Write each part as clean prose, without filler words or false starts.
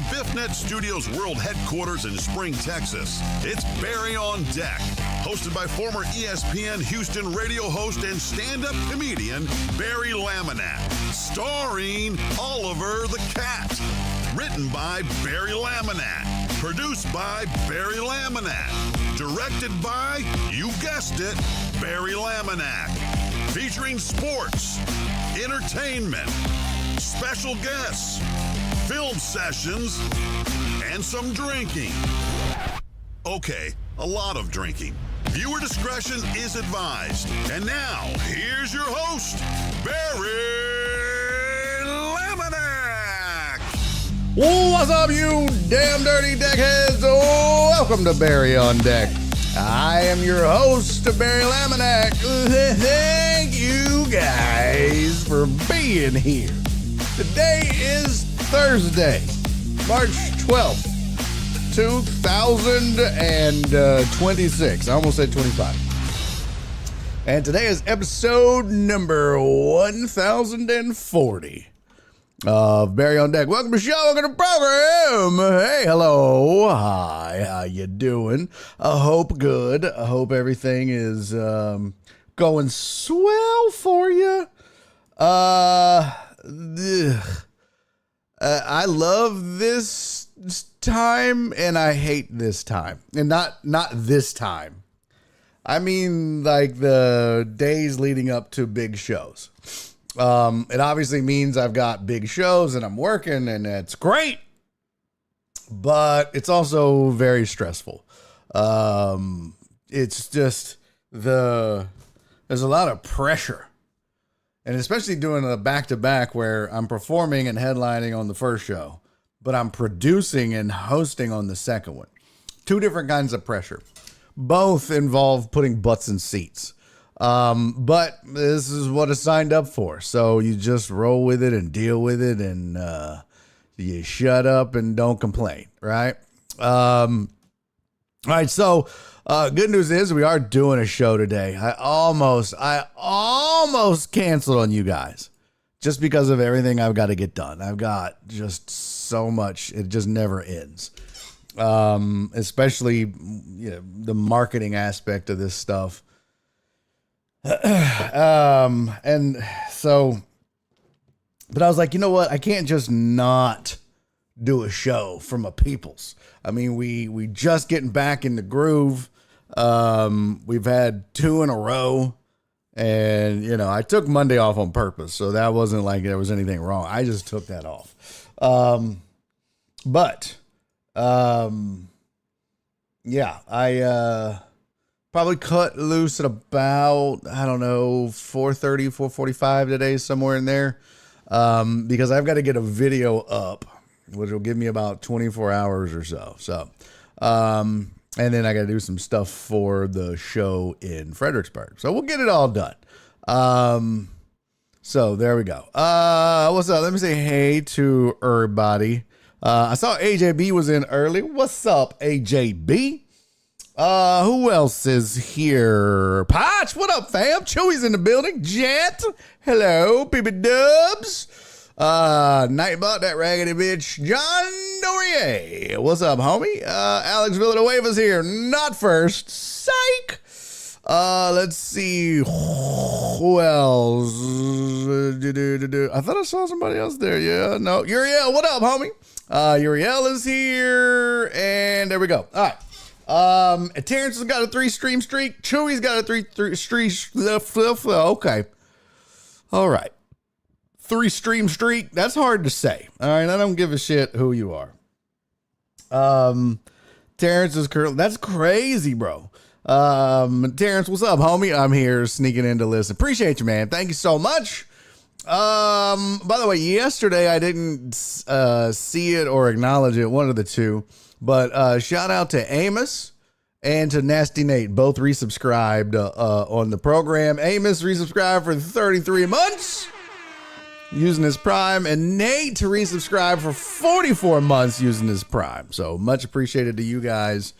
BiffNet Studios World Headquarters in Spring, Texas, it's Barry on Deck, hosted by former ESPN Houston radio host and stand-up comedian Barry Laminack, starring Oliver the Cat. Written by Barry Laminack, produced by Barry Laminack, directed by, you guessed it, Barry Laminack, featuring sports, entertainment, special guests, film sessions, and some drinking. Okay, a lot of drinking. Viewer discretion is advised. And now, here's your host, Barry Laminack. What's up, you damn dirty deckheads? Welcome to Barry on Deck. I am your host, Barry Laminack. Thank you guys for being here. Today is Thursday, March 12th, 2026. I almost said 25. And today is episode number 1040 of Barry on Deck. Welcome to the show, welcome to the program. Hey, hello, hi, how you doing? I hope good. I hope everything is going swell for you. I love this time and I hate this time. And not this time. I mean, like the days leading up to big shows. It obviously means I've got big shows and I'm working and it's great, but it's also very stressful. It's just there's a lot of pressure. And especially doing a back-to-back where I'm performing and headlining on the first show, but I'm producing and hosting on the second one. Two different kinds of pressure. Both involve putting butts in seats. But this is what I signed up for. So you just roll with it and deal with it and you shut up and don't complain, right? All right, so good news is we are doing a show today. I almost canceled on you guys just because of everything I've got to get done. I've got just so much. It just never ends. Especially the marketing aspect of this stuff. And so, but I was like, you know what? I can't just not do a show from a people's. I mean, we just getting back in the groove. We've had 2 in a row and, I took Monday off on purpose. So that wasn't like there was anything wrong. I just took that off. Yeah, I, probably cut loose at about, 4:30, 4:45 today, somewhere in there. Because I've got to get a video up, which will give me about 24 hours or so. So, and then I got to do some stuff for the show in Fredericksburg. So we'll get it all done. So there we go. What's up? Let me say hey to everybody. I saw AJB was in early. What's up, AJB? Who else is here? Potch, what up, fam? Chewy's in the building. Jet, hello. PB Dubs. Nightbot, that raggedy bitch. John Dorier, what's up, homie? Alex Villanueva's here. Not first. Psych. Let's see. Who else? I thought I saw somebody else there. Yeah, no. Uriel, what up, homie? Uriel is here. And there we go. All right. Terrence has got a 3-stream streak. Chewy's got a 3 streak. Okay. All right. 3-stream streak. That's hard to say. All right. I don't give a shit who you are. Terrence is currently, that's crazy, bro. Terrence, what's up, homie? I'm here sneaking in to listen. Appreciate you, man. Thank you so much. By the way, yesterday I didn't, see it or acknowledge it. One of the two. But shout out to Amos and to Nasty Nate, both resubscribed on the program. Amos resubscribed for 33 months using his Prime, and Nate to resubscribe for 44 months using his Prime. So much appreciated to you guys.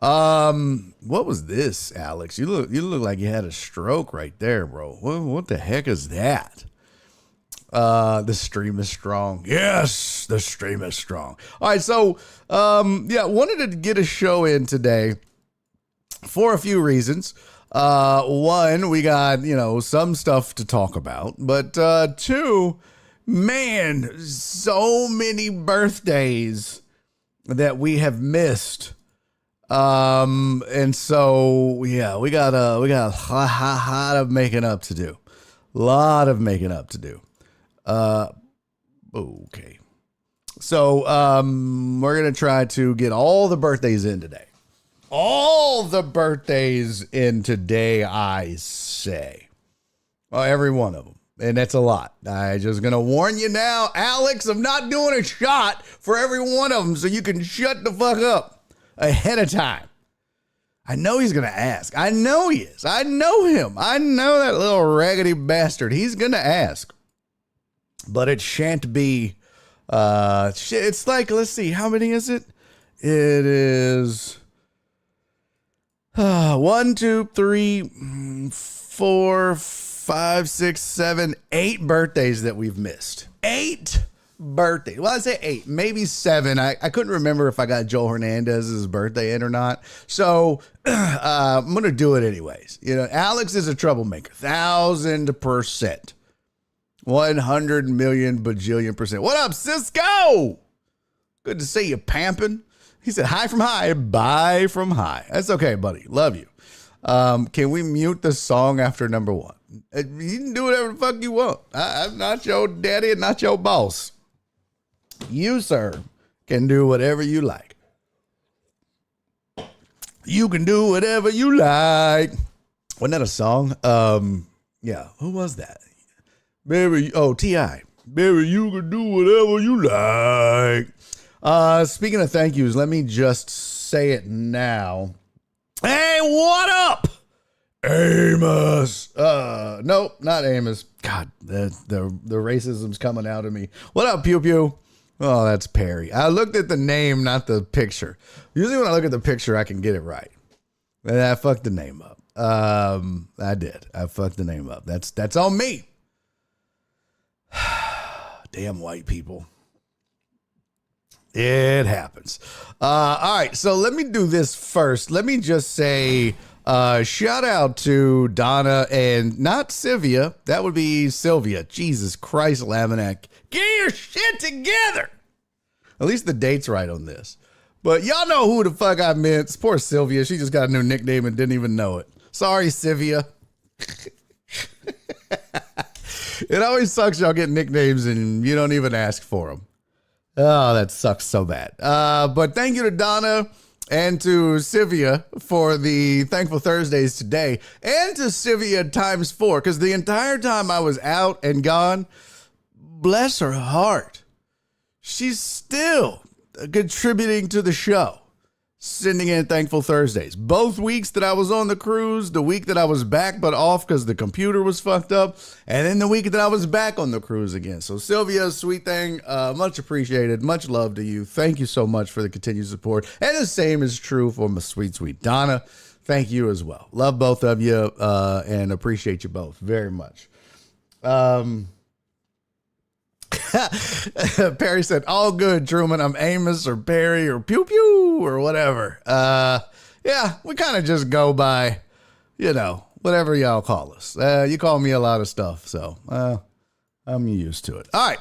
What was this, Alex? You look like you had a stroke right there, bro. What the heck is that? The stream is strong. Yes, the stream is strong. All right, so wanted to get a show in today for a few reasons. One, we got, some stuff to talk about, but two, man, so many birthdays that we have missed. And so, yeah, we got a lot of making up to do. Okay. So, we're going to try to get all the birthdays in today. All the birthdays in today, I say. Well, every one of them. And that's a lot. I'm just going to warn you now, Alex, I'm not doing a shot for every one of them, so you can shut the fuck up ahead of time. I know he's going to ask. I know he is. I know him. I know that little raggedy bastard. He's going to ask. But it shan't be. It's like, let's see, how many is it? It is 1, 2, 3, 4, 5, 6, 7, 8 birthdays that we've missed. 8 birthdays. Well, I say 8, maybe 7. I couldn't remember if I got Joel Hernandez's birthday in or not. So I'm going to do it anyways. Alex is a troublemaker. 1,000%. 100 million bajillion percent. What up, Cisco? Good to see you, Pampin'. He said, hi from high, bye from high. That's okay, buddy. Love you. Can we mute the song after number 1? You can do whatever the fuck you want. I'm not your daddy and not your boss. You, sir, can do whatever you like. You can do whatever you like. Wasn't that a song? Yeah. Who was that? Baby, T.I. Baby, you can do whatever you like. Speaking of thank yous, let me just say it now. Hey, what up? Amos. Nope, not Amos. God, the racism's coming out of me. What up, Pew Pew? Oh, that's Perry. I looked at the name, not the picture. Usually when I look at the picture, I can get it right. And I fucked the name up. I did. I fucked the name up. That's on me. Damn white people. It happens. All right, so let me do this first. Let me just say shout out to Donna and not Sylvia. That would be Sylvia. Jesus Christ, Laminac. Get your shit together. At least the date's right on this. But y'all know who the fuck I meant. It's poor Sylvia. She just got a new nickname and didn't even know it. Sorry, Sylvia. It always sucks y'all get nicknames and you don't even ask for them. Oh, that sucks so bad. But thank you to Donna and to Sylvia for the Thankful Thursdays today, and to Sylvia times 4, because the entire time I was out and gone, bless her heart, she's still contributing to the show, sending in Thankful Thursdays. Both weeks that I was on the cruise, the week that I was back but off because the computer was fucked up, and then the week that I was back on the cruise again. So Sylvia, sweet thing, much appreciated, much love to you. Thank you so much for the continued support. And the same is true for my sweet, sweet Donna. Thank you as well. Love both of you and appreciate you both very much. Perry said, all good, Truman. I'm Amos or Perry or Pew Pew or whatever. Yeah, we kind of just go by, whatever y'all call us. You call me a lot of stuff, so I'm used to it. All right.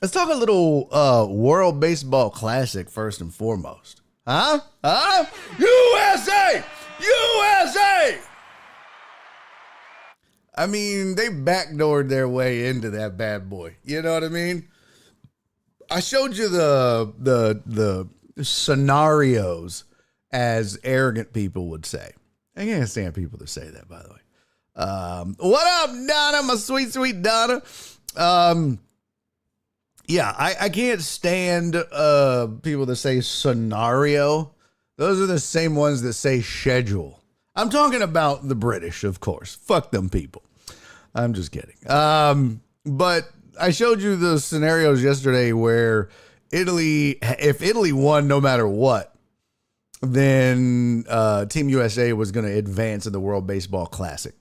Let's talk a little World Baseball Classic first and foremost. Huh? USA! USA! I mean, they backdoored their way into that bad boy. You know what I mean? I showed you the scenarios, as arrogant people would say. I can't stand people that say that, by the way. What up, Donna, my sweet, sweet Donna? Yeah, I can't stand people that say scenario. Those are the same ones that say schedule. I'm talking about the British, of course. Fuck them people. I'm just kidding. But I showed you the scenarios yesterday where if Italy won no matter what, then Team USA was going to advance in the World Baseball Classic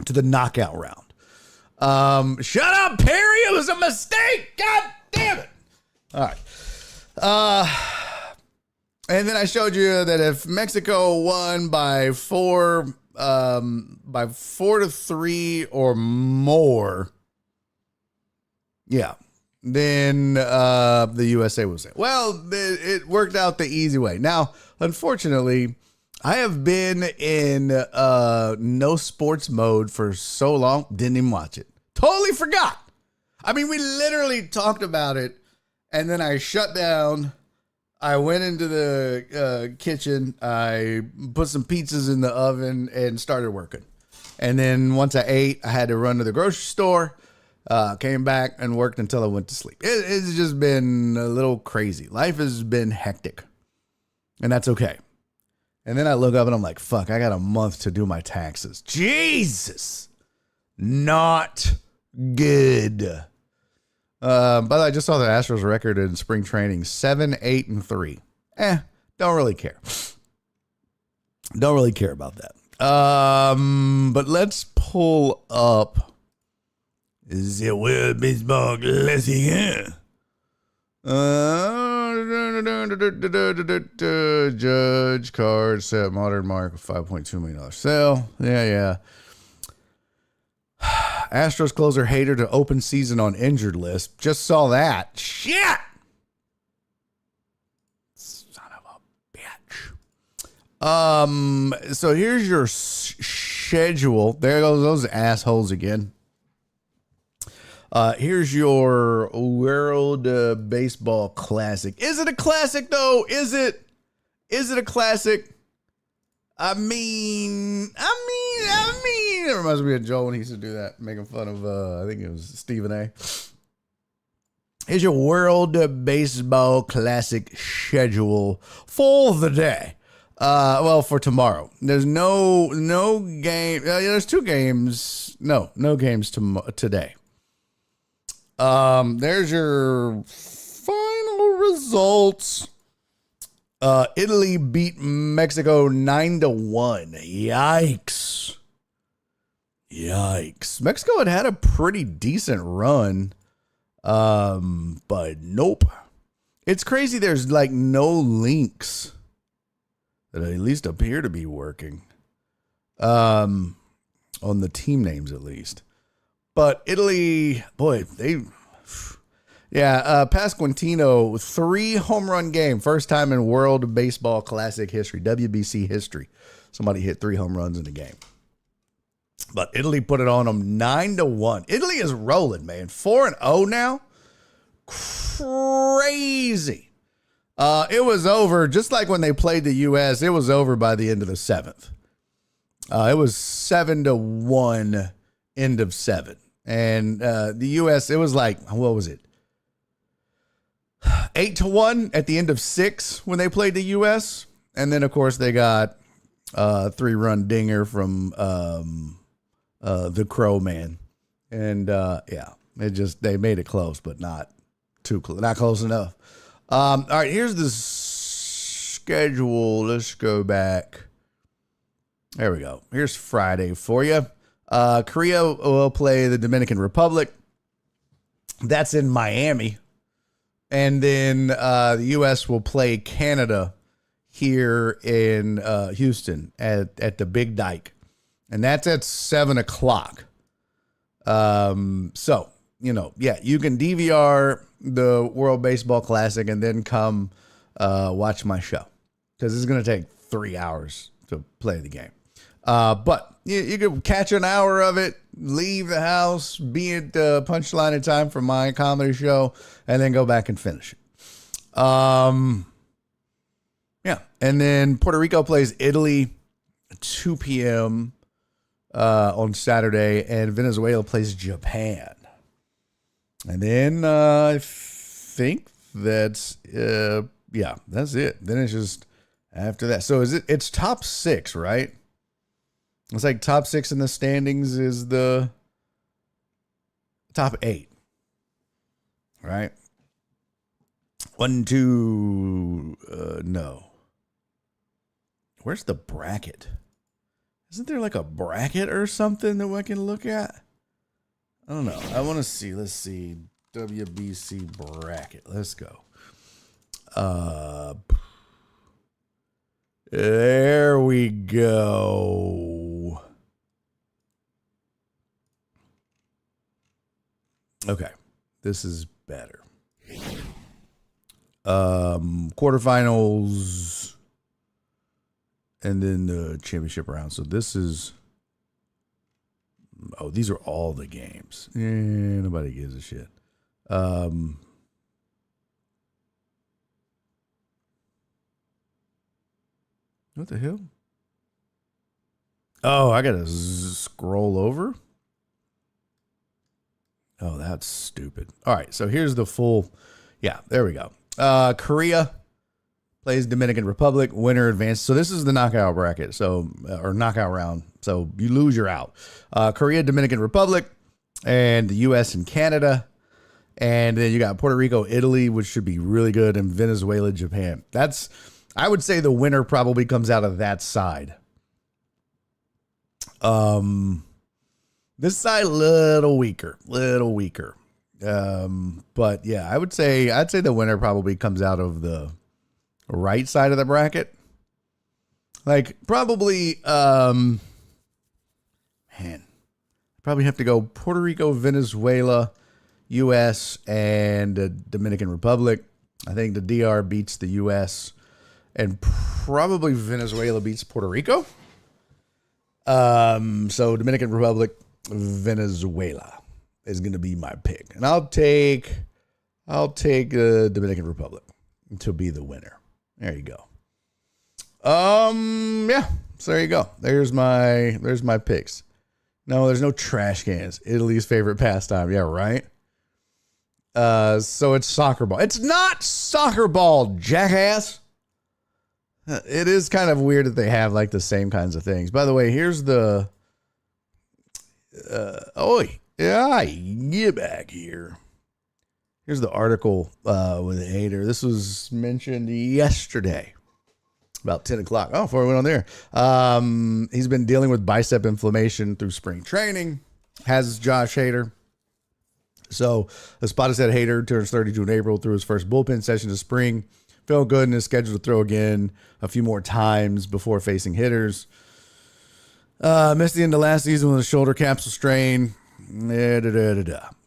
to the knockout round. Shut up, Perry. It was a mistake. God damn it. All right. And then I showed you that if Mexico won by 4-3 or more, yeah, then the USA was in. Well, it worked out the easy way. Now, unfortunately, I have been in no sports mode for so long, didn't even watch it. Totally forgot. I mean, we literally talked about it, and then I shut down. I went into the kitchen. I put some pizzas in the oven and started working. And then once I ate, I had to run to the grocery store. Came back and worked until I went to sleep. It's just been a little crazy. Life has been hectic, and that's okay. And then I look up and I'm like, fuck, I got a month to do my taxes. Jesus. Not good. By the way, I just saw the Astros record in spring training, 7-8-3. Don't really care. Don't really care about that. But let's pull up the World Baseball Classic. Judge card set modern mark of $5.2 million sale. Yeah. Astros closer Hader to open season on injured list. Just saw that. Shit. Son of a bitch. So here's your schedule. There goes those assholes again. Here's your World Baseball Classic. Is it a classic though? Is it a classic? I mean, it reminds me of Joe when he used to do that, making fun of, I think it was Stephen A. Here's your World Baseball Classic schedule for the day. Well, for tomorrow. There's no game. There's 2 games. No games today. There's your final results. Italy beat Mexico 9-1. Yikes. Mexico had a pretty decent run. But nope. It's crazy there's like no links that at least appear to be working. On the team names at least. But Italy, boy, Pasquantino, 3 home run game. First time in World Baseball Classic history, WBC history. Somebody hit 3 home runs in the game. But Italy put it on them 9-1. Italy is rolling, man. 4-0 now. Crazy. It was over, just like when they played the U.S., it was over by the end of the 7th. It was 7-1, end of 7. And the U.S., it was like, what was it? 8-1 at the end of 6 when they played the U.S. And then, of course, they got a 3-run dinger from the Crow Man. And, they made it close, but not too close, not close enough. All right, here's the schedule. Let's go back. There we go. Here's Friday for you. Korea will play the Dominican Republic. That's in Miami. And then the U.S. will play Canada here in Houston at the Big Dyke. And that's at 7 o'clock. So, you can DVR the World Baseball Classic and then come watch my show. Because it's going to take 3 hours to play the game. But you could catch an hour of it, leave the house, be at Punchline in time for my comedy show, and then go back and finish it. And then Puerto Rico plays Italy 2 p.m. On Saturday, and Venezuela plays Japan. And then I think that's that's it. Then it's just after that. So it's top 6, right? It's like top 6 in the standings is the top 8. Right? 1, 2, no. Where's the bracket? Isn't there like a bracket or something that we can look at? I don't know. I want to see. Let's see. WBC bracket. Let's go. There we go. Okay. This is better. Quarterfinals and then the championship round. So this is, oh, these are all the games. Nobody gives a shit. What the hell? Oh, I gotta scroll over. Oh, that's stupid. All right, so here's the full. Yeah, there we go. Korea plays Dominican Republic. Winner advances. So this is the knockout bracket. So or knockout round. So you lose, you're out. Korea, Dominican Republic, and the U.S. and Canada. And then you got Puerto Rico, Italy, which should be really good, and Venezuela, Japan. That's, I would say the winner probably comes out of that side. This side little weaker. But yeah, I'd say the winner probably comes out of the right side of the bracket. Like probably probably have to go Puerto Rico, Venezuela, US, and the Dominican Republic. I think the DR beats the US, and probably Venezuela beats Puerto Rico. So Dominican Republic, Venezuela is going to be my pick, and I'll take Dominican Republic to be the winner. There you go. Yeah. So there you go. There's my picks. No, there's no trash cans. Italy's favorite pastime. Yeah, right. So it's soccer ball. It's not soccer ball, jackass. It is kind of weird that they have like the same kinds of things. By the way, here's the get back here. Here's the article with the hater. This was mentioned yesterday, about 10 o'clock. Oh, before we went on there. He's been dealing with bicep inflammation through spring training. Has Josh Hader. So the spotted said Hader turns 32 in April, through his first bullpen session this spring. Felt good and is scheduled to throw again a few more times before facing hitters. Missed the end of last season with a shoulder capsule strain.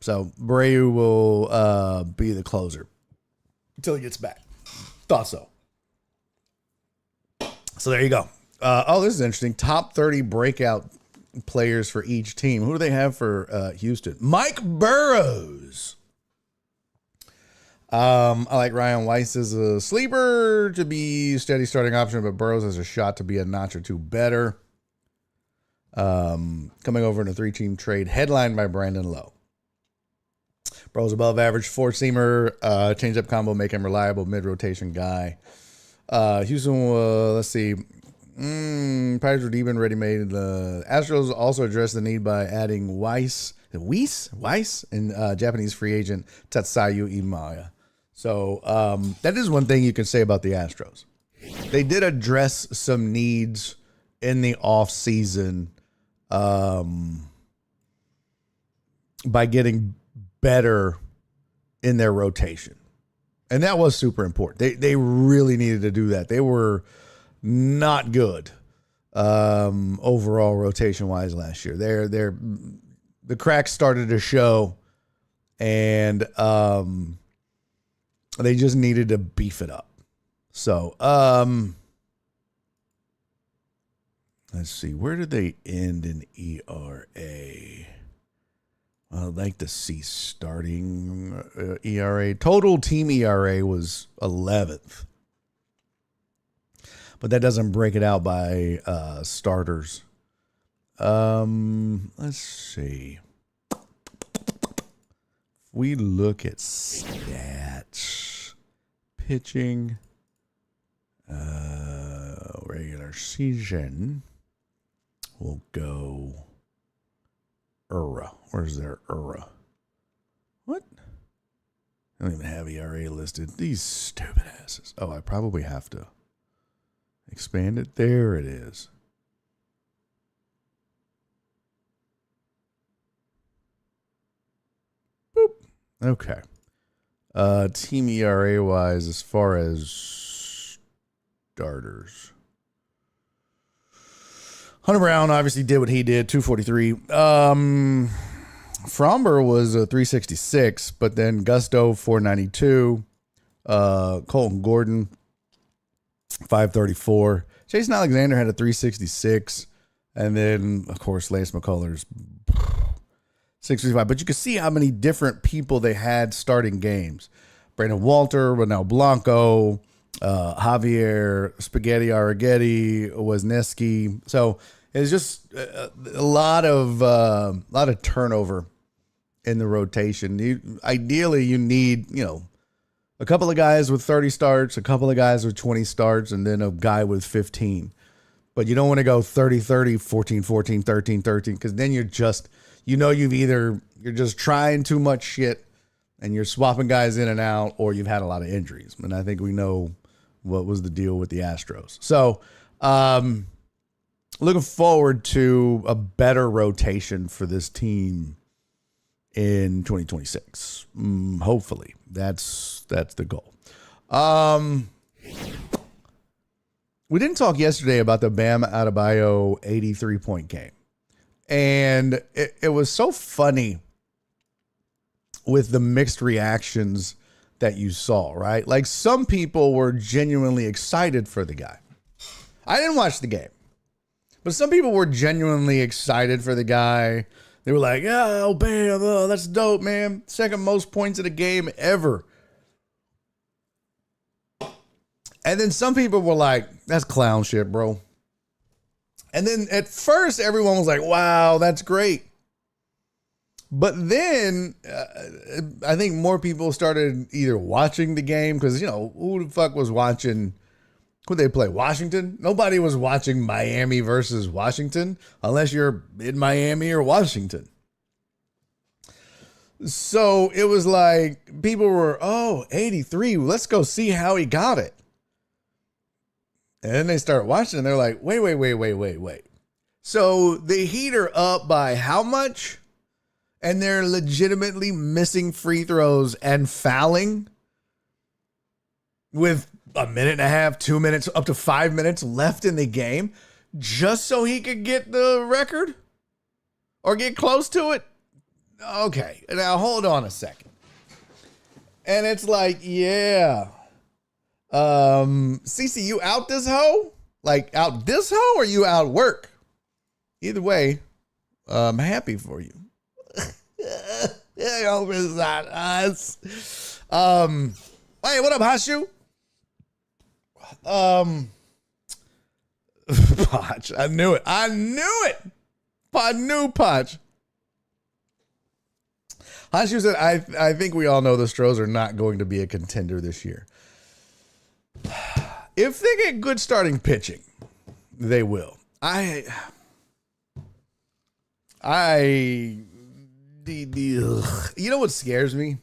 So Breu will be the closer until he gets back. Thought so. So there you go. This is interesting. Top 30 breakout players for each team. Who do they have for Houston? Mike Burrows. I like Ryan Weiss as a sleeper to be steady starting option, but Burrows has a shot to be a notch or two better. Coming over in a 3-team trade headlined by Brandon Lowe. Burrows above average four-seamer, change-up combo, make him reliable mid-rotation guy. Houston, let's see. Pirates were deep and ready-made. The Astros also addressed the need by adding Weiss and Japanese free agent Tatsuya Imaya. So that is one thing you can say about the Astros. They did address some needs in the offseason by getting better in their rotation. And that was super important. They really needed to do that. They were not good overall rotation-wise last year. The cracks started to show, and they just needed to beef it up. So, let's see. Where did they end in ERA? I'd like to see starting ERA. Total team ERA was 11th. But that doesn't break it out by starters. Let's see. We look at stats, pitching, regular season. We'll go ERA. Where's their ERA? What? I don't even have ERA listed. These stupid asses. Oh, I probably have to expand it. There it is. Okay. Team ERA wise, as far as starters, Hunter Brown obviously did what he did, 243. Fromber was 366, but then Gusto 492. Colton Gordon 534. Jason Alexander had a 366, and then of course Lance McCullers 635. But you can see how many different people they had starting games. Brandon Walter, Ronel Blanco, Javier Spaghetti Arrighetti, Wozniewski. So it's just a lot of turnover in the rotation. Ideally, you need, a couple of guys with 30 starts, a couple of guys with 20 starts, and then a guy with 15. But you don't want to go 30-30, 14-14, 13-13, because then you're just, you're just trying too much shit and you're swapping guys in and out, or you've had a lot of injuries. And I think we know what was the deal with the Astros. So, looking forward to a better rotation for this team in 2026. Hopefully, that's the goal. We didn't talk yesterday about the Bam Adebayo 83-point game, and it was so funny with the mixed reactions that you saw, right? Like, some people were genuinely excited for the guy. I didn't watch the game, but some people were genuinely excited for the guy. They were like, oh, Bam, oh, that's dope, man. Second most points in a game ever. And then some people were like, that's clown shit, bro. And then at first, everyone was like, wow, that's great. But then I think more people started either watching the game, because, who the fuck was watching? Who'd they play? Washington? Nobody was watching Miami versus Washington unless you're in Miami or Washington. So it was like people were, 83, let's go see how he got it. And then they start watching and they're like, wait. So the Heat are up by how much? And they're legitimately missing free throws and fouling with a minute and a half, 2 minutes, up to 5 minutes left in the game, just so he could get the record or get close to it. Okay, now hold on a second. And it's like, yeah. CC, you out this hoe? Like, out this hoe, or you out work? Either way, I'm happy for you. I hope it's not us. Hey, what up, Hashu? Potch. I knew it. I knew Potch. Hashu said, I think we all know the Stros are not going to be a contender this year. If they get good starting pitching, they will. You know what scares me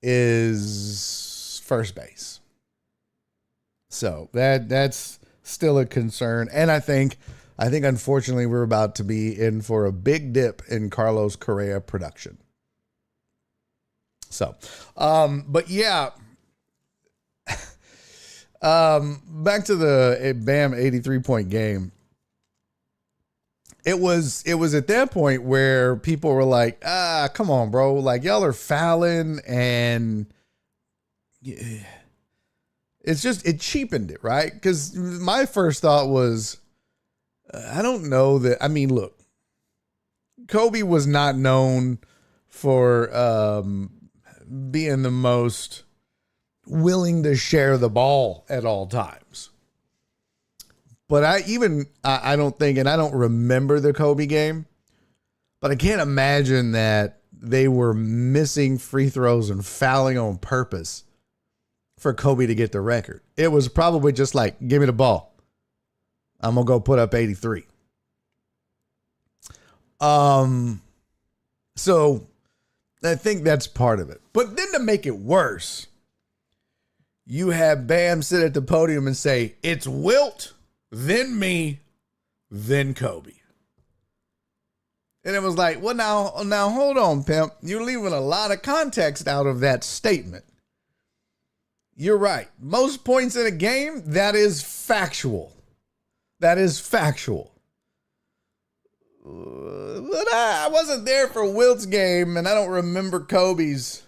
is first base. So that's still a concern. And I think unfortunately we're about to be in for a big dip in Carlos Correa production. So, but yeah, back to the Bam 83-point game. It was at that point where people were like, come on, bro. Like, y'all are fouling, and it cheapened it, right? Because my first thought was, I don't know that. I mean, look, Kobe was not known for being the most willing to share the ball at all times. But I don't think, and I don't remember the Kobe game, but I can't imagine that they were missing free throws and fouling on purpose for Kobe to get the record. It was probably just like, give me the ball. I'm going to go put up 83. So I think that's part of it. But then to make it worse, you have Bam sit at the podium and say, it's Wilt, then me, then Kobe. And it was like, well, now hold on, pimp. You're leaving a lot of context out of that statement. You're right. Most points in a game, that is factual. That is factual. But I wasn't there for Wilt's game, and I don't remember Kobe's.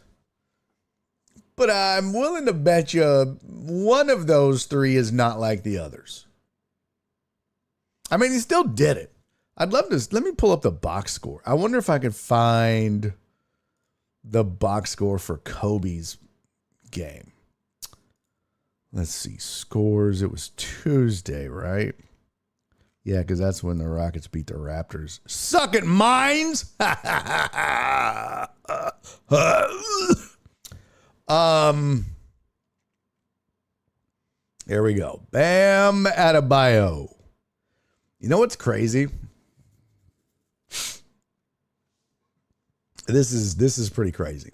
But I'm willing to bet you one of those three is not like the others. I mean, he still did it. I'd love to. Let me pull up the box score. I wonder if I could find the box score for Kobe's game. Let's see. Scores. It was Tuesday, right? Yeah, because that's when the Rockets beat the Raptors. Suck it, Mines! Here we go. Bam Adebayo. You know what's crazy? This is pretty crazy.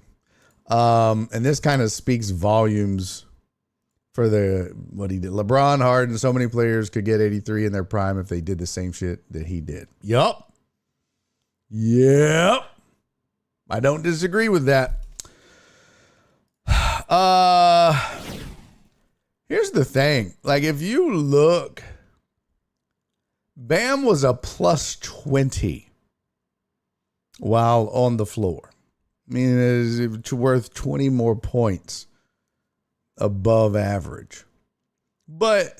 And this kind of speaks volumes for what he did. LeBron, Harden, so many players could get 83 in their prime if they did the same shit that he did. Yup. I don't disagree with that. Here's the thing. Like, if you look, Bam was a plus 20 while on the floor. I mean, it's worth 20 more points above average. But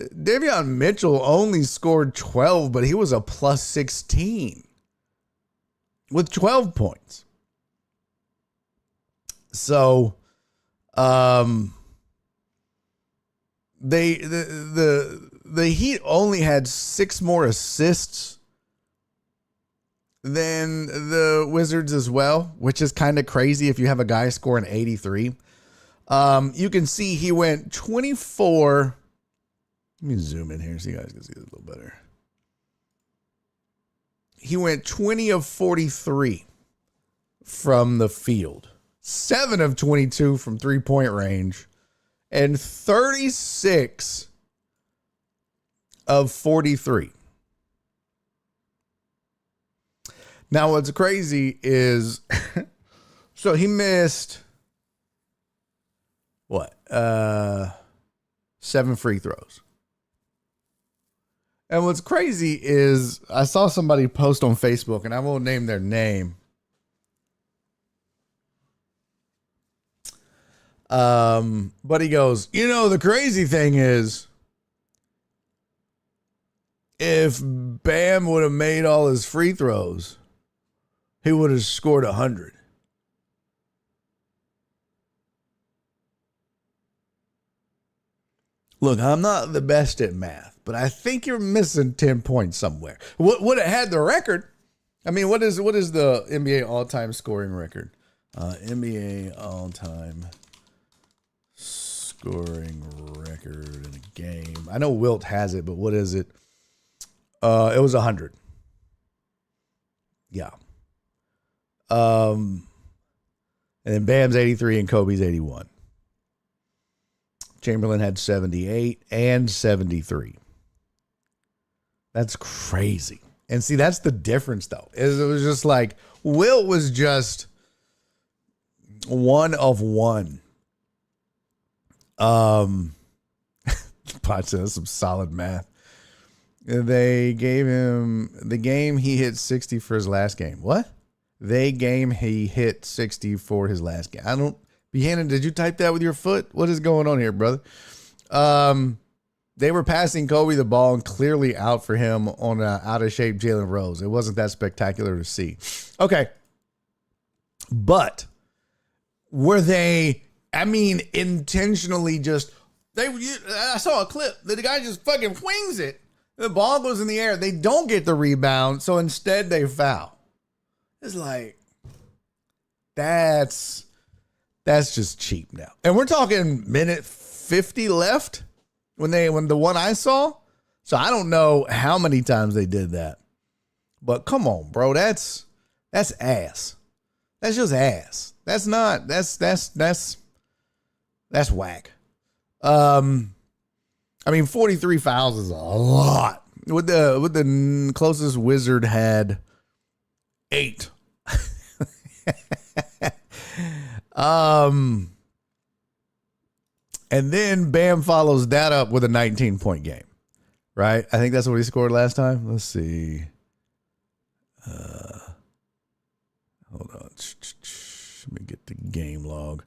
Davion Mitchell only scored 12, but he was a plus 16 with 12 points. So, the Heat only had 6 more assists than the Wizards as well, which is kind of crazy if you have a guy scoring 83. You can see he went 24. Let me zoom in here so you guys can see it a little better. He went 20 of 43 from the field, 7 of 22 from 3-point range, and 36 of 43. Now, what's crazy is, so he missed, 7 free throws. And what's crazy is I saw somebody post on Facebook, and I won't name their name. But he goes, the crazy thing is, if Bam would have made all his free throws, he would have scored 100. Look, I'm not the best at math, but I think you're missing 10 points somewhere. Would have had the record. I mean, what is the NBA all-time scoring record? NBA all-time scoring record in a game. I know Wilt has it, but what is it? It was 100. Yeah. And then Bam's 83 and Kobe's 81. Chamberlain had 78 and 73. That's crazy. And see, that's the difference, though. It was just like, Wilt was just one of one. Potts says some solid math. They gave him the game he hit 60 for his last game. What? He hit 60 for his last game. I don't. Buchanan, did you type that with your foot? What is going on here, brother? They were passing Kobe the ball and clearly out for him on out of shape Jalen Rose. It wasn't that spectacular to see. Okay. But were they, intentionally just, I saw a clip that the guy just fucking wings it. The ball goes in the air. They don't get the rebound. So instead they foul. It's like, that's just cheap now. And we're talking minute 50 left when the one I saw. So I don't know how many times they did that. But come on, bro. That's ass. That's just ass. That's whack. 43 fouls is a lot. the closest Wizard had 8. And then Bam follows that up with a 19-point game, right? I think that's what he scored last time. Let's see. Hold on. Let me get the game log.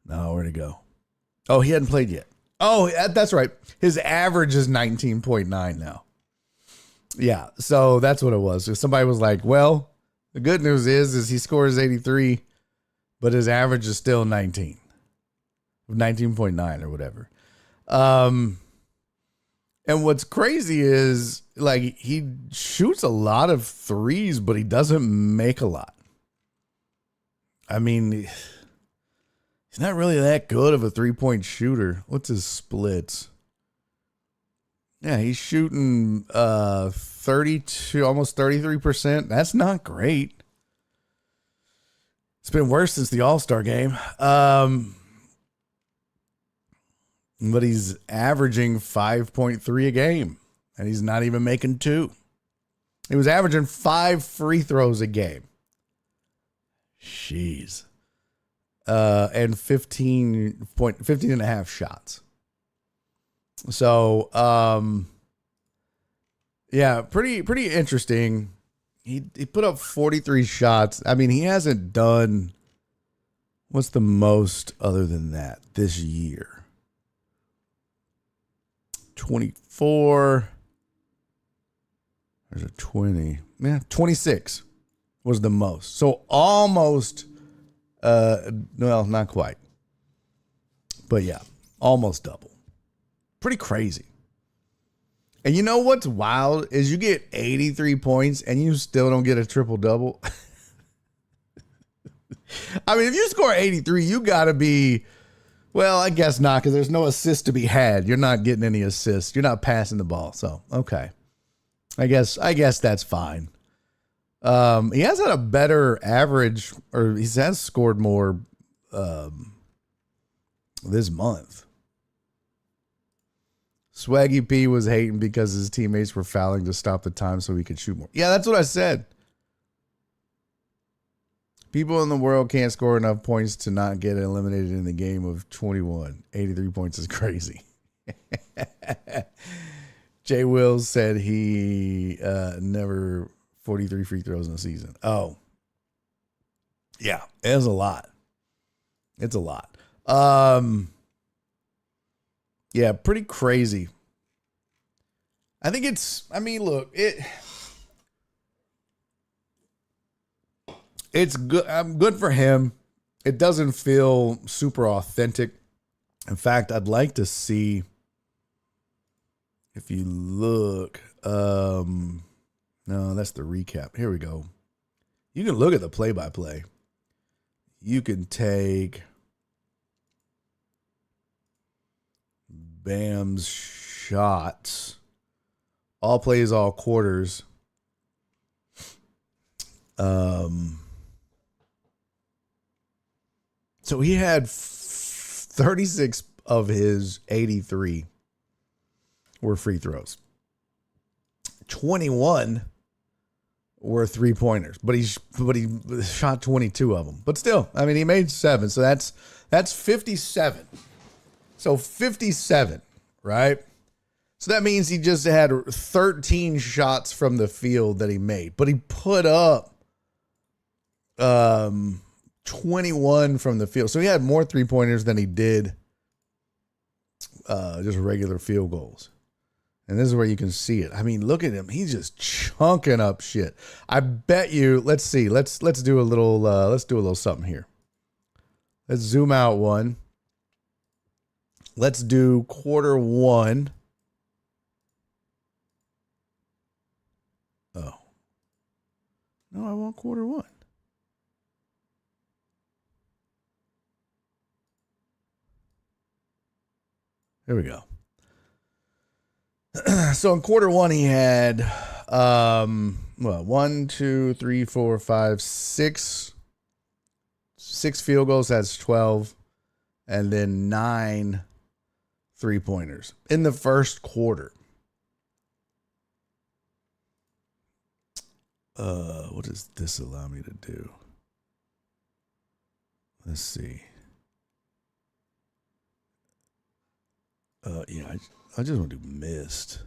No, where'd it go? Oh, he hadn't played yet. Oh, that's right. His average is 19.9 now. Yeah, so that's what it was. Somebody was like, well, the good news is he scores 83, but his average is still 19.9 or whatever. And what's crazy is, like, he shoots a lot of threes, but he doesn't make a lot. I mean, he's not really that good of a three-point shooter. What's his splits? Yeah, he's shooting 32, almost 33%. That's not great. It's been worse since the All-Star game. But he's averaging 5.3 a game, and he's not even making 2. He was averaging 5 free throws a game. Jeez. And 15 and a half shots. So, yeah, pretty interesting. He put up 43 shots. I mean, he hasn't done, what's the most other than that this year? 24. There's a 20. Yeah, 26 was the most. So almost, well, not quite. But yeah, almost double. Pretty crazy. And you know what's wild is you get 83 points and you still don't get a triple-double. I mean, if you score 83, you got to be, well, I guess not, because there's no assists to be had. You're not getting any assists. You're not passing the ball. So, okay. I guess that's fine. He has had a better average, or he has scored more this month. Swaggy P was hating because his teammates were fouling to stop the time so he could shoot more. Yeah, that's what I said. People in the world can't score enough points to not get eliminated in the game of 21. 83 points is crazy. Jay Wills said he never 43 free throws in a season. Oh. Yeah, it's a lot. It's a lot. Yeah, pretty crazy. I think look, it's good. I'm good for him. It doesn't feel super authentic. In fact, I'd like to see if you look, no, that's the recap. Here we go. You can look at the play-by-play. You can take Bam's shots, all plays, all quarters. So he had 36 of his 83 were free throws. 21 were 3-pointers, but he shot 22 of them. But still, I mean, he made 7, so that's 57. So 57, right? So that means he just had 13 shots from the field that he made, but he put up 21 from the field. So he had more 3-pointers than he did just regular field goals. And this is where you can see it. I mean, look at him. He's just chunking up shit. I bet you, let's see. Let's do a little something here. Let's zoom out one. Let's do quarter 1. Oh. No, I want quarter 1. There we go. So in quarter 1, he had 1, 2, 3, 4, 5, 6 6 field goals, that's 12, and then 9 3-pointers in the first quarter. What does this allow me to do? Let's see. Yeah, I just want to do missed.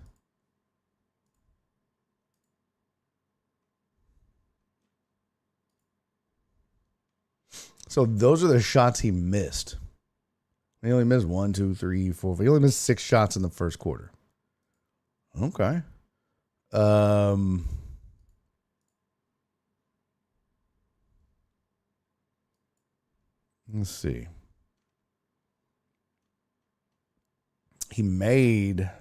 So those are the shots he missed. He only missed 1, 2, 3, 4. He only missed 6 shots in the first quarter. Okay. Let's see. He made,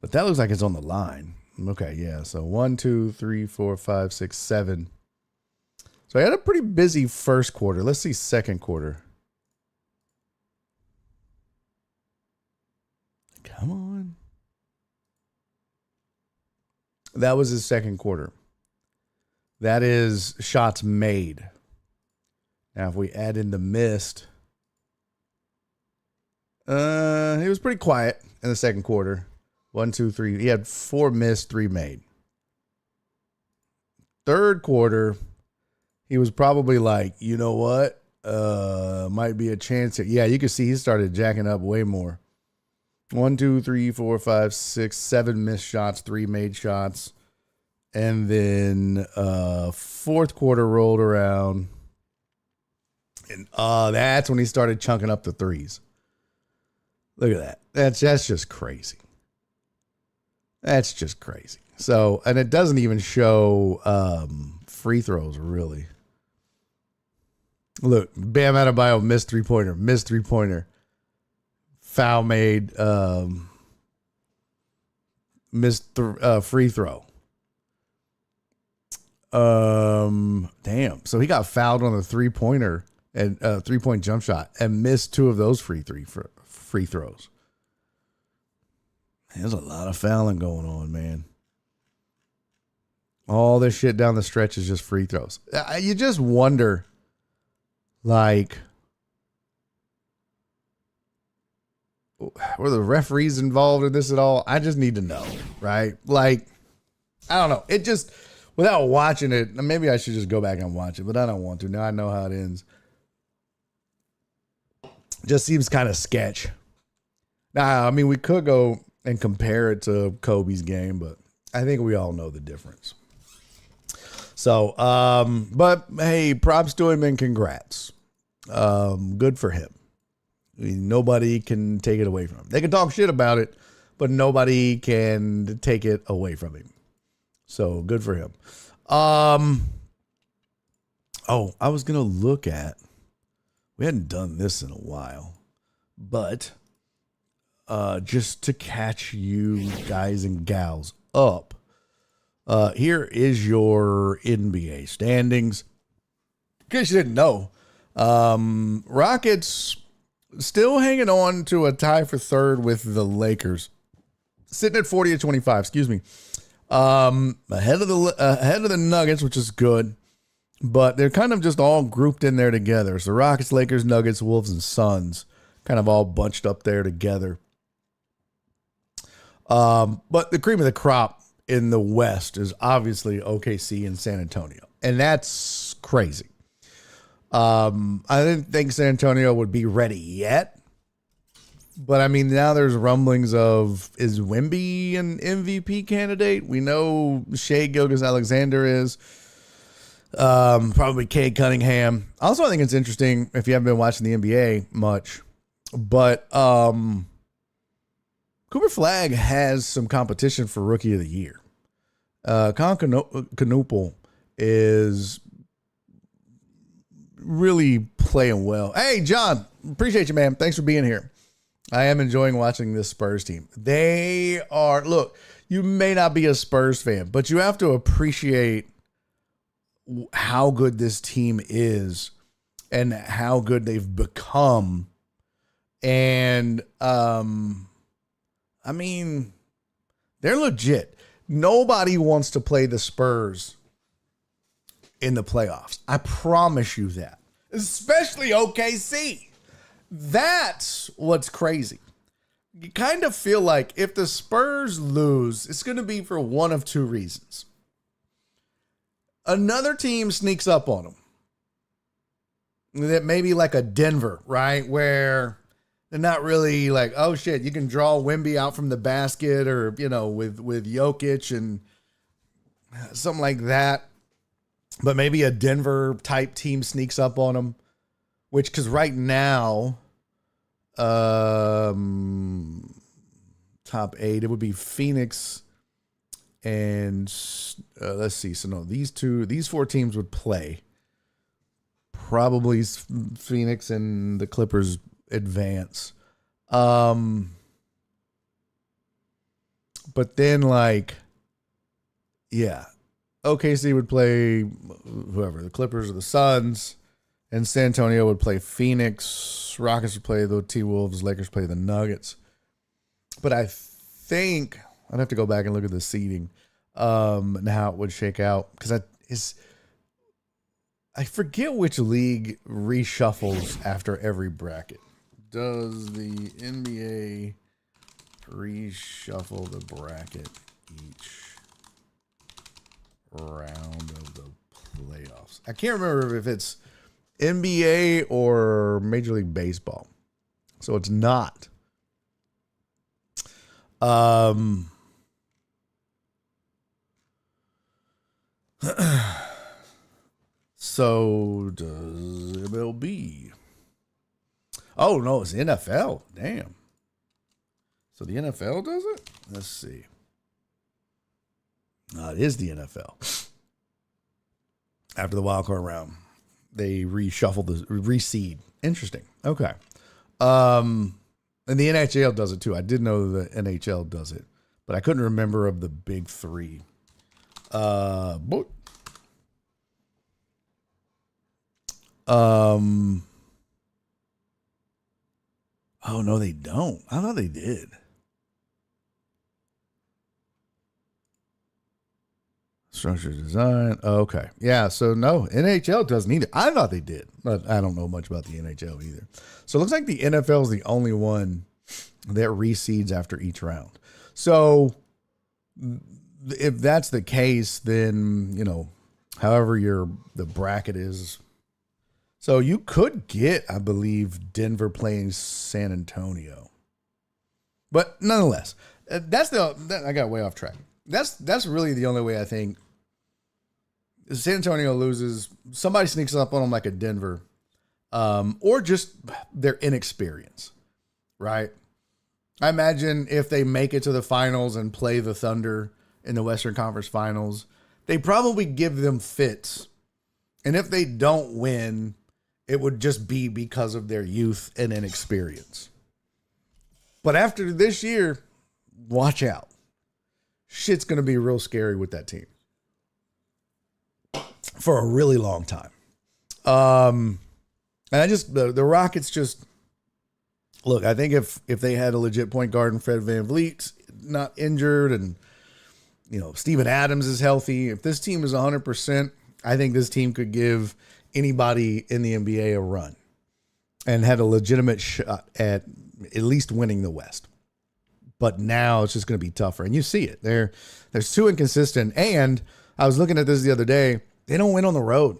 but that looks like it's on the line. Okay, yeah. So 1, 2, 3, 4, 5, 6, 7. So I had a pretty busy first quarter. Let's see second quarter. Come on. That was his second quarter. That is shots made. Now, if we add in the missed, he was pretty quiet in the second quarter. 1, 2, 3. He had 4 missed, 3 made. Third quarter, he was probably like, you know what? Might be a chance here. Yeah, you can see he started jacking up way more. 1, 2, 3, 4, 5, 6, 7 missed shots, 3 made shots. And then fourth quarter rolled around. And that's when he started chunking up the threes. Look at that. That's just crazy. That's just crazy. So, and it doesn't even show free throws, really. Look, Bam Adebayo missed 3-pointer. Foul made, missed free throw. Damn. So he got fouled on the 3-pointer and 3-point jump shot and missed 2 of those free throws. There's a lot of fouling going on, man. All this shit down the stretch is just free throws. You just wonder, like, were the referees involved in this at all? I just need to know, right? Like, I don't know. It just, without watching it, maybe I should just go back and watch it, but I don't want to. Now I know how it ends. Just seems kind of sketch. Now, I mean, we could go and compare it to Kobe's game, but I think we all know the difference. So, but hey, props to him and congrats. Good for him. I mean, nobody can take it away from him. They can talk shit about it, but nobody can take it away from him. So good for him. Oh, I was going to look at, we hadn't done this in a while, but just to catch you guys and gals up, here is your NBA standings. In case you didn't know, Rockets still hanging on to a tie for third with the Lakers, sitting at 40-25. Excuse me, ahead of the Nuggets, which is good, but they're kind of just all grouped in there together. So Rockets, Lakers, Nuggets, Wolves, and Suns, kind of all bunched up there together. But the cream of the crop in the West is obviously OKC and San Antonio, and that's crazy. I didn't think San Antonio would be ready yet, but I mean, now there's rumblings of, is Wemby an MVP candidate? We know Shai Gilgeous-Alexander is, probably Cade Cunningham. Also, I think it's interesting if you haven't been watching the NBA much, but, Cooper Flag has some competition for Rookie of the Year. Colin Knuppel is really playing well. Hey, John, appreciate you, man. Thanks for being here. I am enjoying watching this Spurs team. They are, look, you may not be a Spurs fan, but you have to appreciate how good this team is and how good they've become. And, I mean, they're legit. Nobody wants to play the Spurs in the playoffs. I promise you that. especially OKC. That's what's crazy. You kind of feel like if the Spurs lose, it's going to be for one of two reasons. Another team sneaks up on them. That maybe like a Denver, right? Where they're not really like, oh shit, you can draw Wemby out from the basket or, you know, with Jokic and something like that. But maybe a Denver type team sneaks up on them, which, because right now, top 8, it would be Phoenix and let's see. So no, these 4 teams would play. Probably Phoenix and the Clippers advance. But then OKC would play whoever, the Clippers or the Suns, and San Antonio would play Phoenix. Rockets would play the T-Wolves. Lakers play the Nuggets. But I think I'd have to go back and look at the seeding and how it would shake out, because I forget which league reshuffles after every bracket. Does the NBA reshuffle the bracket each round of the playoffs? I can't remember if it's NBA or Major League Baseball. So it's not. So does MLB? Oh no, it's NFL. Damn. So the NFL does it? Let's see. No, it is the NFL. After the wild card round, they reshuffle the reseed. Interesting. Okay. And the NHL does it too. I did know the NHL does it, but I couldn't remember of the big 3. But oh no, they don't. I thought they did. Structure design. Okay. Yeah. So no, NHL doesn't either. I thought they did, but I don't know much about the NHL either. So it looks like the NFL is the only one that reseeds after each round. So if that's the case, then, you know, however the bracket is. So you could get, I believe, Denver playing San Antonio. But nonetheless, I got way off track. That's really the only way I think. San Antonio loses, somebody sneaks up on them like a Denver, or just their inexperience, right? I imagine if they make it to the finals and play the Thunder in the Western Conference Finals, they probably give them fits. And if they don't win, it would just be because of their youth and inexperience. But after this year, watch out. Shit's going to be real scary with that team for a really long time. And the Rockets just, look, I think if they had a legit point guard in Fred VanVleet, not injured, and, you know, Steven Adams is healthy, if this team is 100%, I think this team could give anybody in the NBA a run and had a legitimate shot at least winning the West. But now it's just going to be tougher. And you see it. They're too inconsistent. And I was looking at this the other day. They don't win on the road.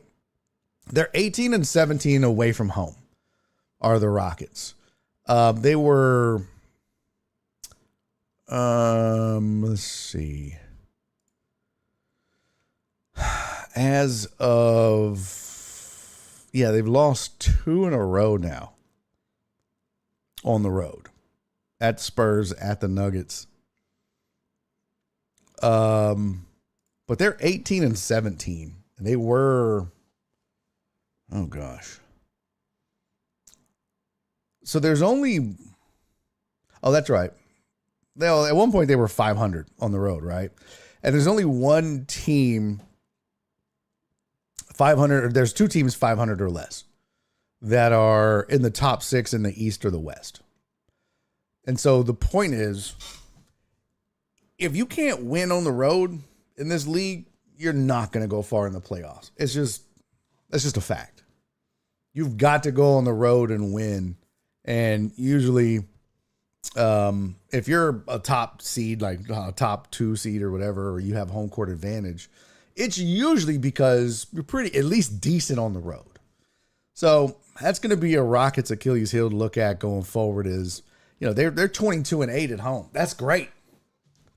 They're 18-17 away from home are the Rockets. They were, let's see. As of, they've lost 2 in a row now on the road. At Spurs, at the Nuggets. But they're 18-17. And they were, oh gosh. So there's only, that's right. At one point they were 500 on the road, right? And there's only one team 500, or there's 2 teams 500 or less that are in the top 6 in the East or the West. And so the point is, if you can't win on the road in this league, you're not going to go far in the playoffs. That's just a fact. you've got to go on the road and win. And usually, if you're a top seed, like a top 2 seed or whatever, or you have home court advantage, it's usually because you're pretty, at least decent on the road. So that's going to be a Rockets Achilles heel to look at going forward is, they're 22-8 at home. That's great.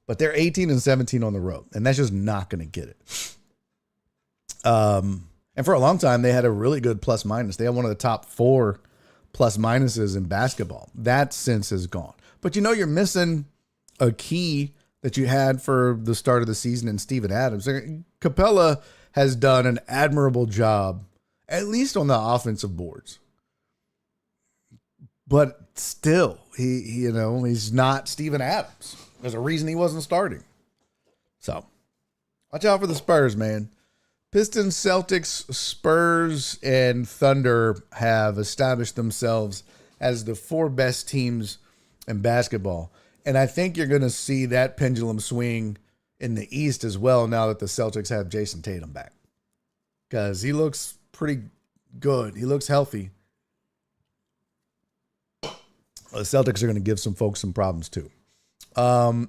But they're 18-17 on the road, and that's just not going to get it. And for a long time, they had a really good plus minus. They had one of the top 4 plus minuses in basketball. That since is gone. But you're missing a key that you had for the start of the season in Steven Adams. Capella has done an admirable job, at least on the offensive boards. But still, he's not Steven Adams. There's a reason he wasn't starting. So, watch out for the Spurs, man. Pistons, Celtics, Spurs, and Thunder have established themselves as the 4 best teams in basketball. And I think you're going to see that pendulum swing in the East as well now that the Celtics have Jason Tatum back. Because he looks pretty good. He looks healthy. The Celtics are going to give some folks some problems too.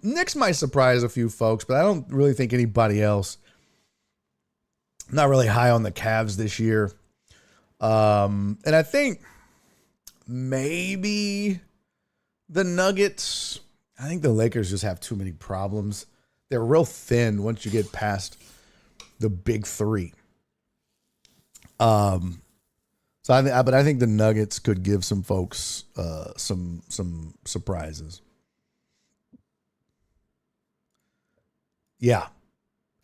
Knicks might surprise a few folks, but I don't really think anybody else. I'm not really high on the Cavs this year. And I think maybe the Nuggets. I think the Lakers just have too many problems. They're real thin once you get past the big 3. But I think the Nuggets could give some folks some surprises. Yeah.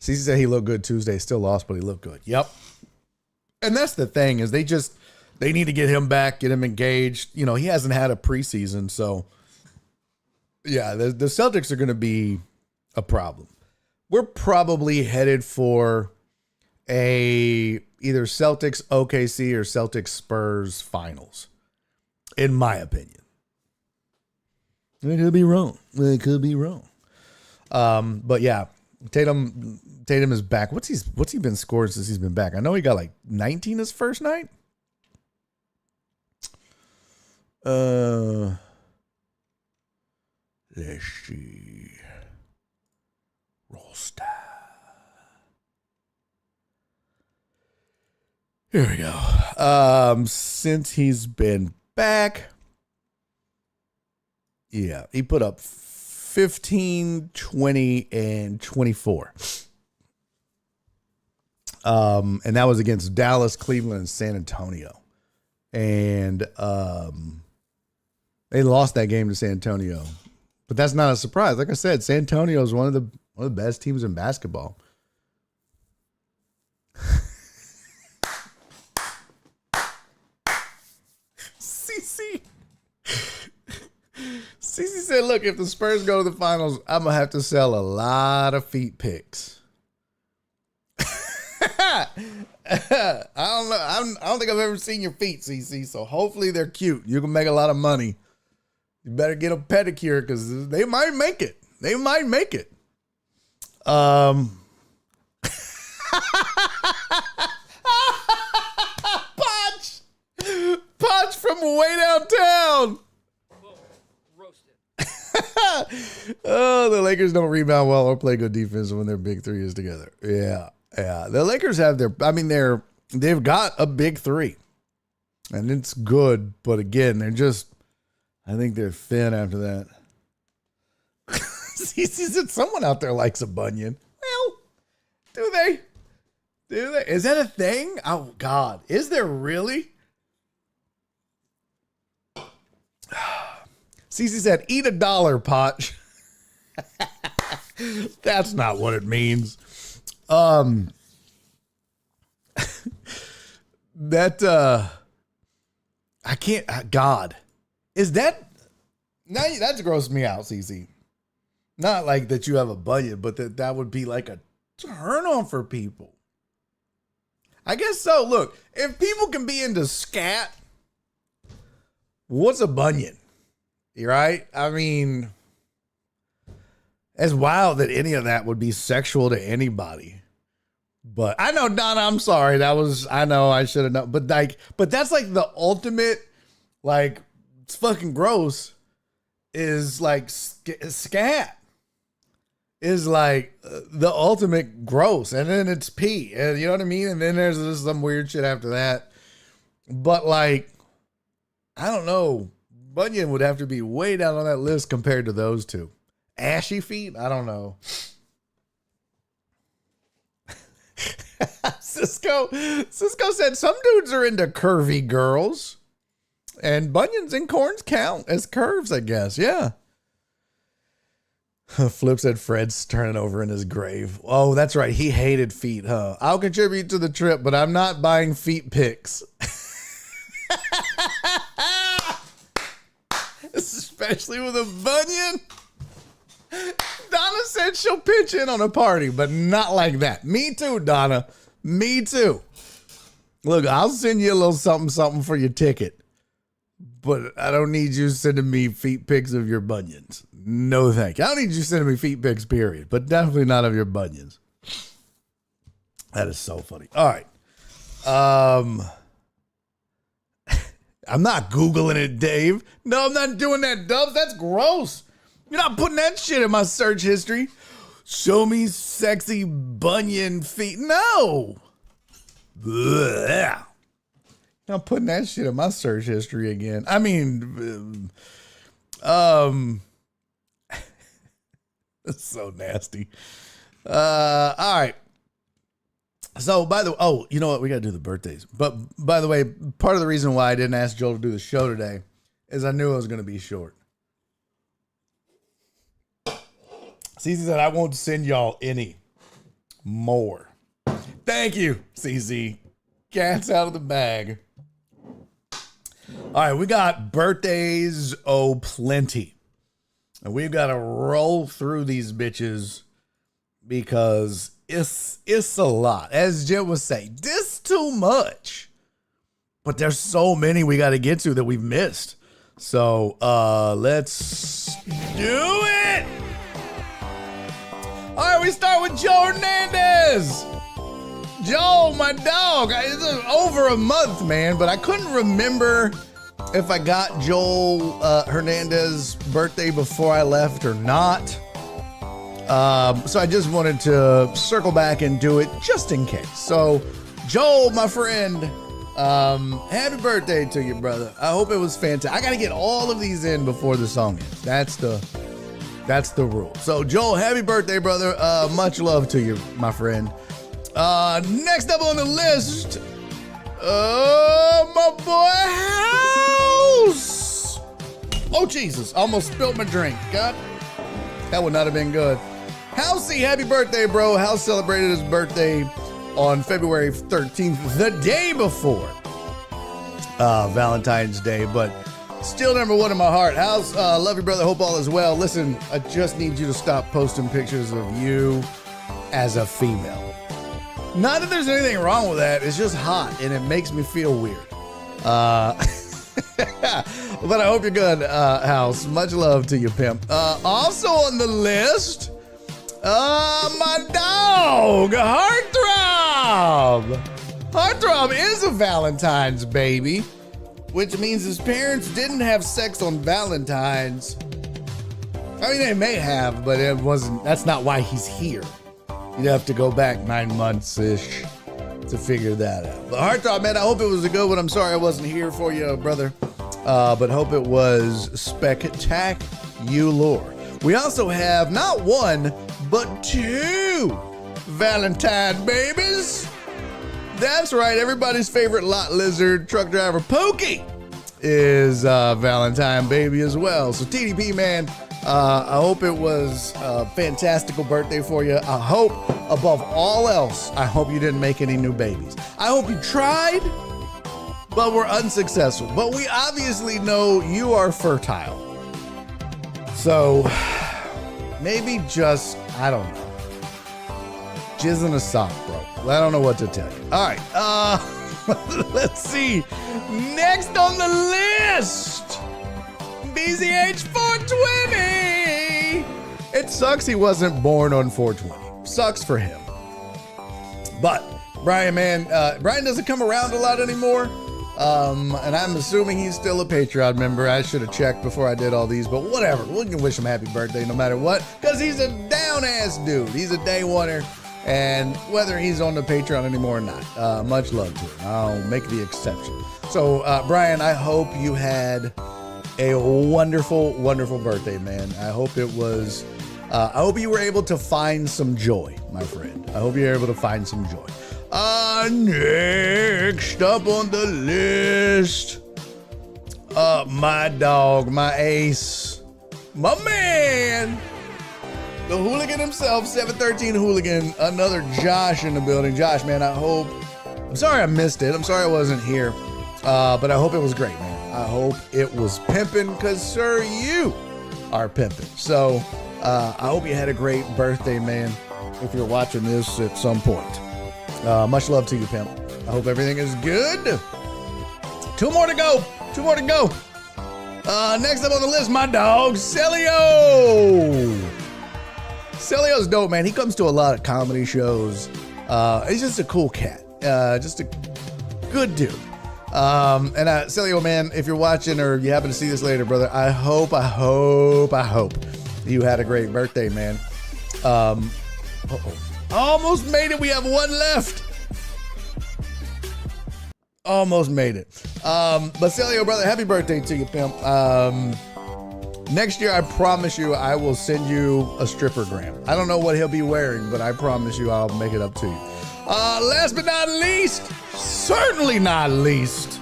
CC said he looked good Tuesday. Still lost, but he looked good. Yep. And that's the thing is they need to get him back, get him engaged. He hasn't had a preseason, so yeah, the Celtics are going to be a problem. We're probably headed for either Celtics OKC or Celtics Spurs finals, in my opinion. I could be wrong. But yeah, Tatum is back. What's he been scoring since he's been back? I know he got like 19 his first night. Let's see. Roster. Here we go. Since he's been back, yeah, he put up 15, 20, and 24. And that was against Dallas, Cleveland, and San Antonio. And they lost that game to San Antonio. But that's not a surprise. Like I said, San Antonio is one of the best teams in basketball. CC said, look, if the Spurs go to the finals, I'm going to have to sell a lot of feet pics. I don't know. I don't think I've ever seen your feet, CC, so hopefully they're cute. You can make a lot of money. You better get a pedicure because they might make it. They might make it. Podge from way downtown. Oh, the Lakers don't rebound well or play good defense when their big 3 is together. Yeah. The Lakers have they've got a big 3. And it's good, but again, I think they're thin after that. He said someone out there likes a bunion. Well, do they? Is that a thing? Oh, God. Is there really? CC said, eat $1, Potch. That's not what it means. I can't, God. Is that, now that's grossed me out, CC. Not like that you have a bunion, but that would be like a turn on for people. I guess so. Look, if people can be into scat, what's a bunion? Right? I mean, it's wild that any of that would be sexual to anybody. But I know, Donna, I'm sorry. I know I should have known. But that's like the ultimate, like, it's fucking gross, is like scat. Is like the ultimate gross. And then it's pee. And you know what I mean? And then there's just some weird shit after that. But like, I don't know. Bunyan would have to be way down on that list compared to those two. Ashy feet? I don't know. Cisco said some dudes are into curvy girls, and bunions and corns count as curves, I guess. Yeah. Flip said Fred's turning over in his grave. Oh, that's right. He hated feet, huh? I'll contribute to the trip, but I'm not buying feet pics. Especially with a bunion. Donna said she'll pitch in on a party, but not like that. Me too, Donna. Me too. Look, I'll send you a little something for your ticket, but I don't need you sending me feet pics of your bunions. No thank you. I don't need you sending me feet pics, period, but definitely not of your bunions. That is so funny. All right. I'm not Googling it, Dave. No, I'm not doing that, Dubs. That's gross. You're not putting that shit in my search history. Show me sexy bunion feet. No. Blech. Not putting that shit in my search history again. I mean, it's so nasty. All right. So you know what? We got to do the birthdays. But by the way, part of the reason why I didn't ask Joel to do the show today is I knew it was going to be short. Cece said, I won't send y'all any more. Thank you, Cece. Cat's out of the bag. All right, we got birthdays, plenty. And we've got to roll through these bitches because it's a lot. As Jim would say, this too much. But there's so many we got to get to that we've missed. So let's do it. All right, we start with Joe Hernandez. Joe, my dog. It's over a month, man, but I couldn't remember if I got Joel Hernandez's birthday before I left or not. So I just wanted to circle back and do it just in case. So, Joel, my friend, happy birthday to you, brother. I hope it was fantastic. I got to get all of these in before the song ends. That's the rule. So, Joel, happy birthday, brother. Much love to you, my friend. Next up on the list, my boy House. Oh, Jesus. Almost spilled my drink. God, that would not have been good. Housey, happy birthday, bro. House celebrated his birthday on February 13th, the day before Valentine's Day, but still number one in my heart. House, love you, brother. Hope all is well. Listen, I just need you to stop posting pictures of you as a female. Not that there's anything wrong with that. It's just hot, and it makes me feel weird. But I hope you're good, House. Much love to you, pimp. Also on the list, my dog, Heartthrob. Heartthrob is a Valentine's baby, which means his parents didn't have sex on Valentine's. I mean, they may have, but that's not why he's here. You'd have to go back 9 months-ish to figure that out. But Heartthrob, man, I hope it was a good one. I'm sorry I wasn't here for you, brother. But hope it was spectacular. We also have not one, but two Valentine babies. That's right. Everybody's favorite lot lizard truck driver, Pokey, is a Valentine baby as well. So TDP, man, I hope it was a fantastical birthday for you. I hope, above all else, I hope you didn't make any new babies. I hope you tried, but were unsuccessful. But we obviously know you are fertile. So maybe just, I don't know, jizz in a sock, bro. I don't know what to tell you. All right, let's see. Next on the list, BZH 420. It sucks he wasn't born on 420. Sucks for him. But Brian, man, Brian doesn't come around a lot anymore. And I'm assuming he's still a Patreon member. I should have checked before I did all these, but whatever. We can wish him happy birthday no matter what, because he's a down-ass dude. He's a day oneer, and whether he's on the Patreon anymore or not, much love to him. I'll make the exception. So, Brian, I hope you had a wonderful, wonderful birthday, man. I hope it was, I hope you were able to find some joy, my friend. I hope you were able to find some joy. Next up on the list, my dog, my ace, my man, the hooligan himself, 713 Hooligan, another Josh in the building. Josh, man, I'm sorry I missed it. I'm sorry I wasn't here, but I hope it was great, man. I hope it was pimping, because, sir, you are pimping. So, I hope you had a great birthday, man, if you're watching this at some point. Much love to you, pimp. I hope everything is good. Two more to go. Next up on the list, my dog, Celio. Celio's dope, man. He comes to a lot of comedy shows. He's just a cool cat. Just a good dude. And Celio, man, if you're watching or you happen to see this later, brother, I hope you had a great birthday, man. Almost made it. We have one left. Almost made it. But Celio, brother, happy birthday to you, pimp. Next year, I promise you, I will send you a strippergram. I don't know what he'll be wearing, but I promise you, I'll make it up to you. Last but not least, certainly not least,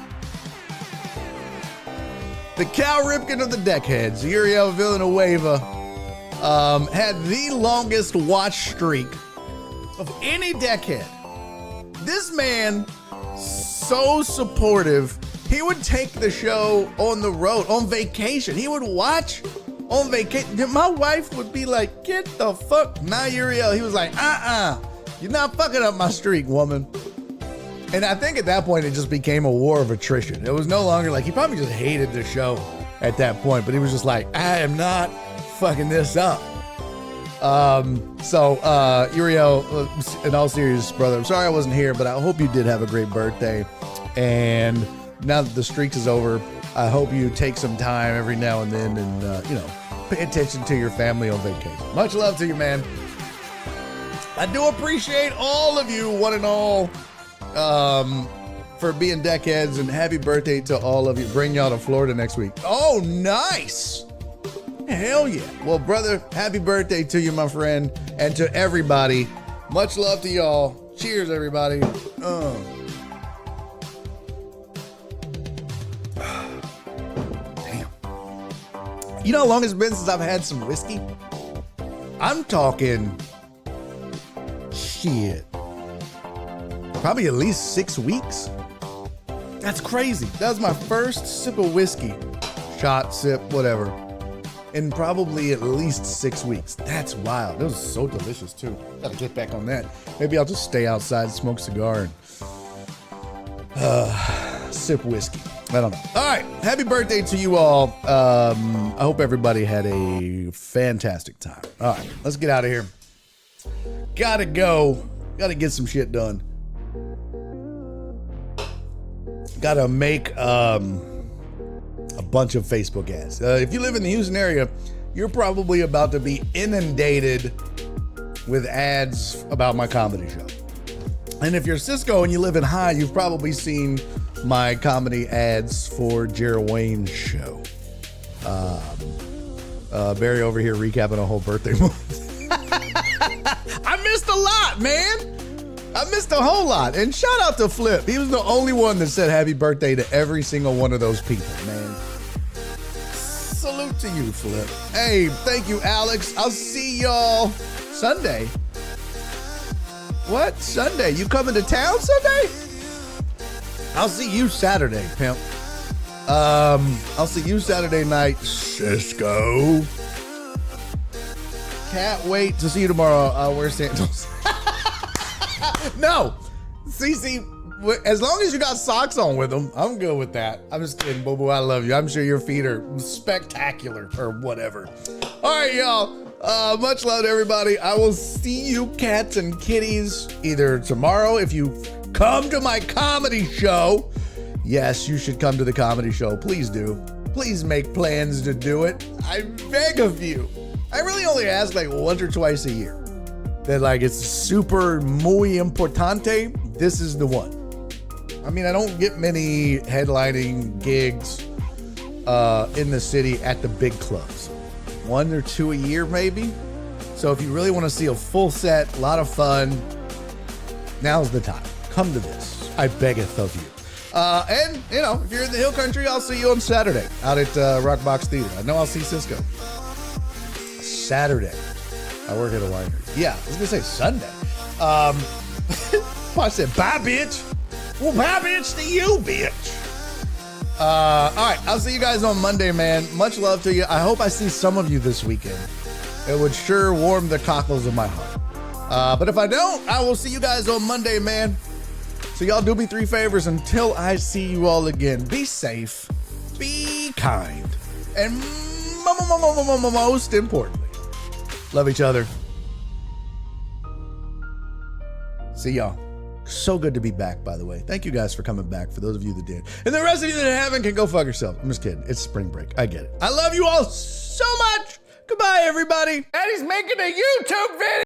the Cal Ripken of the Deckheads, Uriel Villanueva, had the longest watch streak of any deckhead. This man, so supportive. He would take the show on the road, on vacation. He would watch on vacation. My wife would be like, get the fuck, not Uriel. He was like, you're not fucking up my streak, woman. And I think at that point, it just became a war of attrition. It was no longer like, he probably just hated the show at that point, but he was just like, I am not fucking this up. Uriel, in all seriousness, brother, I'm sorry I wasn't here, but I hope you did have a great birthday. And now that the streak is over, I hope you take some time every now and then and, pay attention to your family on vacation. Much love to you, man. I do appreciate all of you, one and all, for being deckheads, and happy birthday to all of you. Bring y'all to Florida next week. Oh, nice. Hell yeah. Well, brother, happy birthday to you, my friend, and to everybody. Much love to y'all. Cheers, everybody. Damn. You know how long it's been since I've had some whiskey? I'm talking shit. Probably at least 6 weeks. That's crazy. That was my first sip of whiskey. Shot, sip, whatever. In probably at least 6 weeks. That's wild. It was so delicious too. Gotta get back on that. Maybe I'll just stay outside, smoke a cigar, and sip whiskey. I don't know. All right. Happy birthday to you all. I hope everybody had a fantastic time. All right. Let's get out of here. Gotta go. Gotta get some shit done. Gotta make a bunch of Facebook ads. If you live in the Houston area, you're probably about to be inundated with ads about my comedy show. And if you're Cisco and you live in High, you've probably seen my comedy ads for Jared Wayne's show. Barry over here recapping a whole birthday month. I missed a lot, man. I missed a whole lot. And shout out to Flip. He was the only one that said happy birthday to every single one of those people, man. Salute to you, Flip. Hey, thank you, Alex. I'll see y'all Sunday. What? Sunday? You coming to town Sunday? I'll see you Saturday, pimp. I'll see you Saturday night, Cisco. Can't wait to see you tomorrow. Where's Santos? No. CC, as long as you got socks on with them, I'm good with that. I'm just kidding, Boo Boo. I love you. I'm sure your feet are spectacular or whatever. All right, y'all. Much love to everybody. I will see you cats and kitties either tomorrow if you come to my comedy show. Yes, you should come to the comedy show. Please do. Please make plans to do it. I beg of you. I really only ask like once or twice a year. That like it's super muy importante. This is the one. I mean, I don't get many headlining gigs in the city at the big clubs. 1 or 2 a year maybe. So if you really want to see a full set, a lot of fun, now's the time. Come to this. I beggeth of you. And, you know, if you're in the Hill Country, I'll see you on Saturday out at Rockbox Theater. I know I'll see Cisco. Saturday. I work at a winery. Yeah, I was going to say Sunday. I said, bye, bitch. Well, bye, bitch, to you, bitch. All right, I'll see you guys on Monday, man. Much love to you. I hope I see some of you this weekend. It would sure warm the cockles of my heart. But if I don't, I will see you guys on Monday, man. So y'all do me 3 favors until I see you all again. Be safe, be kind, and most importantly, love each other. See y'all. So good to be back, by the way. Thank you guys for coming back, for those of you that did. And the rest of you that haven't can go fuck yourself. I'm just kidding. It's spring break. I get it. I love you all so much. Goodbye, everybody. And he's making a YouTube video.